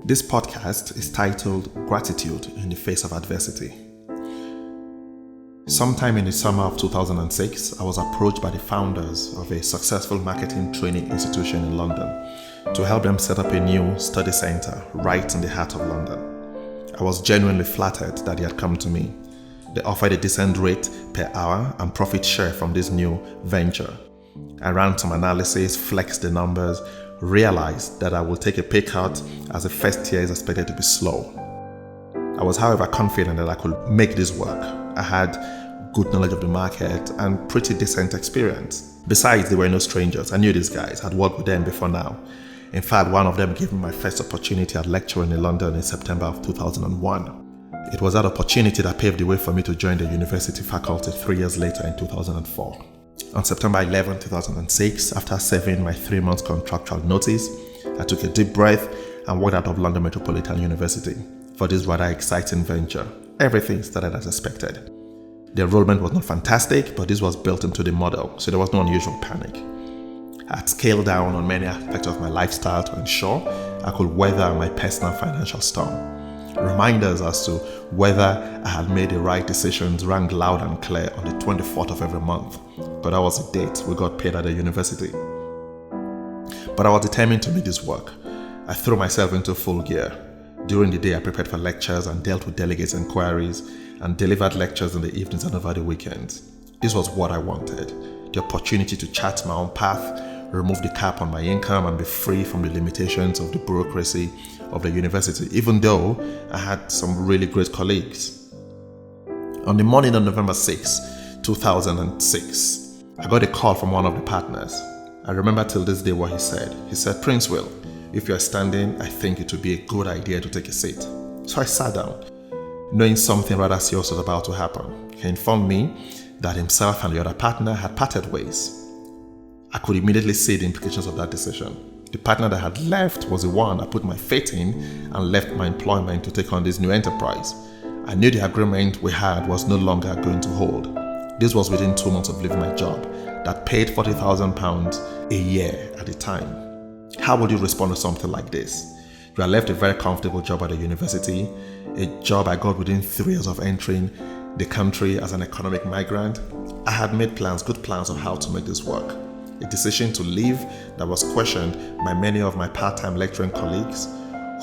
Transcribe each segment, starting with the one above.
This podcast is titled Gratitude in the Face of Adversity. Sometime in the summer of 2006, I was approached by the founders of a successful marketing training institution in London to help them set up a new study center right in the heart of London. I was genuinely flattered that they had come to me. They offered a decent rate per hour and profit share from this new venture. I ran some analysis, flexed the numbers, realized that I would take a pay cut as the first year is expected to be slow. I was, however, confident that I could make this work. I had good knowledge of the market and pretty decent experience. Besides, they were no strangers. I knew these guys, had worked with them before now. In fact, one of them gave me my first opportunity at lecturing in London in September of 2001. It was that opportunity that paved the way for me to join the university faculty 3 years later in 2004. On September 11, 2006, after serving my 3-month contractual notice, I took a deep breath and walked out of London Metropolitan University for this rather exciting venture. Everything started as expected. The enrollment was not fantastic, but this was built into the model, so there was no unusual panic. I had scaled down on many aspects of my lifestyle to ensure I could weather my personal financial storm. Reminders as to whether I had made the right decisions rang loud and clear on the 24th of every month, but that was the date we got paid at the university. But I was determined to make this work. I threw myself into full gear. During the day, I prepared for lectures and dealt with delegates' inquiries and delivered lectures in the evenings and over the weekends. This was what I wanted, the opportunity to chart my own path, remove the cap on my income and be free from the limitations of the bureaucracy of the university, even though I had some really great colleagues. On the morning of November 6, 2006, I got a call from one of the partners. I remember till this day what he said. He said, "Prince Will, if you are standing, I think it would be a good idea to take a seat." So I sat down, knowing something rather serious was about to happen. He informed me that himself and the other partner had parted ways. I could immediately see the implications of that decision. The partner that had left was the one I put my faith in and left my employment to take on this new enterprise. I knew the agreement we had was no longer going to hold. This was within 2 months of leaving my job that paid £40,000 a year at the time. How would you respond to something like this? You had left a very comfortable job at the university, a job I got within 3 years of entering the country as an economic migrant. I had made plans, good plans of how to make this work. A decision to leave that was questioned by many of my part-time lecturing colleagues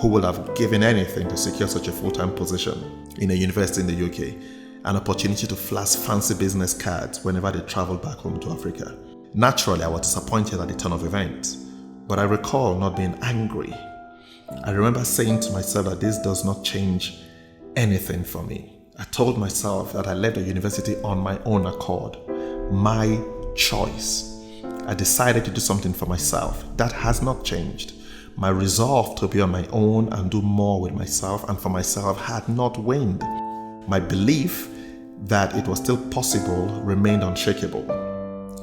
who would have given anything to secure such a full-time position in a university in the UK, an opportunity to flash fancy business cards whenever they traveled back home to Africa. Naturally, I was disappointed at the turn of events, but I recall not being angry. I remember saying to myself that this does not change anything for me. I told myself that I left the university on my own accord, my choice. I decided to do something for myself. That has not changed. My resolve to be on my own and do more with myself and for myself had not waned. My belief that it was still possible remained unshakable.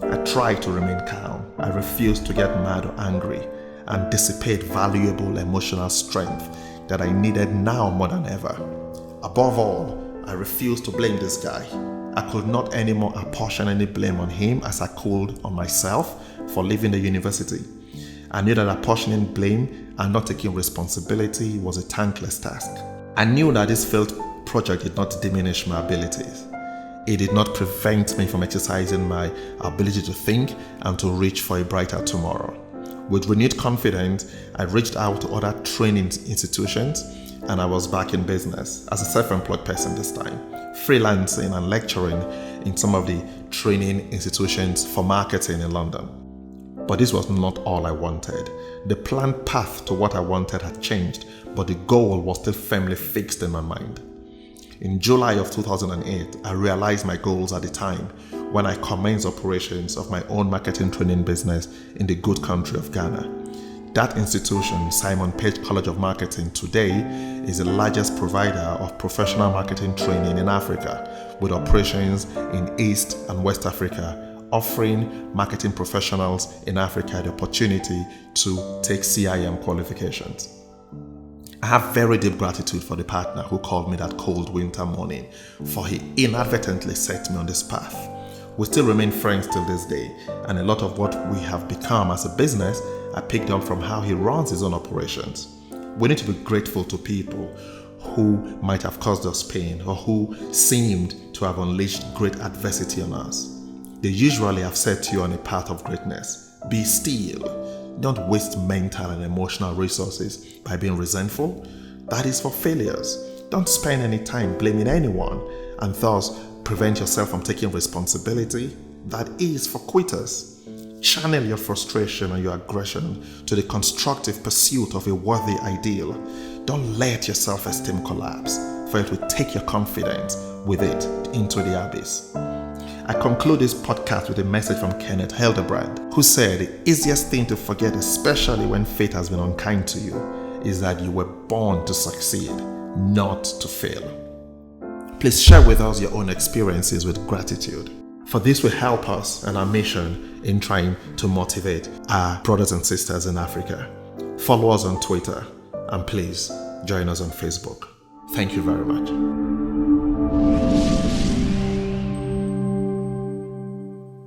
I tried to remain calm. I refused to get mad or angry and dissipate valuable emotional strength that I needed now more than ever. Above all, I refused to blame this guy. I could not anymore apportion any blame on him as I could on myself for leaving the university. I knew that apportioning blame and not taking responsibility was a thankless task. I knew that this failed project did not diminish my abilities. It did not prevent me from exercising my ability to think and to reach for a brighter tomorrow. With renewed confidence, I reached out to other training institutions and I was back in business as a self-employed person this time, freelancing and lecturing in some of the training institutions for marketing in London. But this was not all I wanted. The planned path to what I wanted had changed, but the goal was still firmly fixed in my mind. In July of 2008, I realized my goals at the time when I commenced operations of my own marketing training business in the good country of Ghana. That institution, Simon Page College of Marketing, today is the largest provider of professional marketing training in Africa, with operations in East and West Africa, offering marketing professionals in Africa the opportunity to take CIM qualifications. I have very deep gratitude for the partner who called me that cold winter morning, for he inadvertently set me on this path. We still remain friends till this day, and a lot of what we have become as a business I picked up from how he runs his own operations. We need to be grateful to people who might have caused us pain or who seemed to have unleashed great adversity on us. They usually have set you on a path of greatness. Be still. Don't waste mental and emotional resources by being resentful. That is for failures. Don't spend any time blaming anyone and thus prevent yourself from taking responsibility. That is for quitters. Channel your frustration and your aggression to the constructive pursuit of a worthy ideal. Don't let your self-esteem collapse, for it will take your confidence with it into the abyss. I conclude this podcast with a message from Kenneth Hildebrand, who said the easiest thing to forget, especially when fate has been unkind to you, is that you were born to succeed, not to fail. Please share with us your own experiences with gratitude, for this will help us and our mission in trying to motivate our brothers and sisters in Africa. Follow us on Twitter and please join us on Facebook. Thank you very much.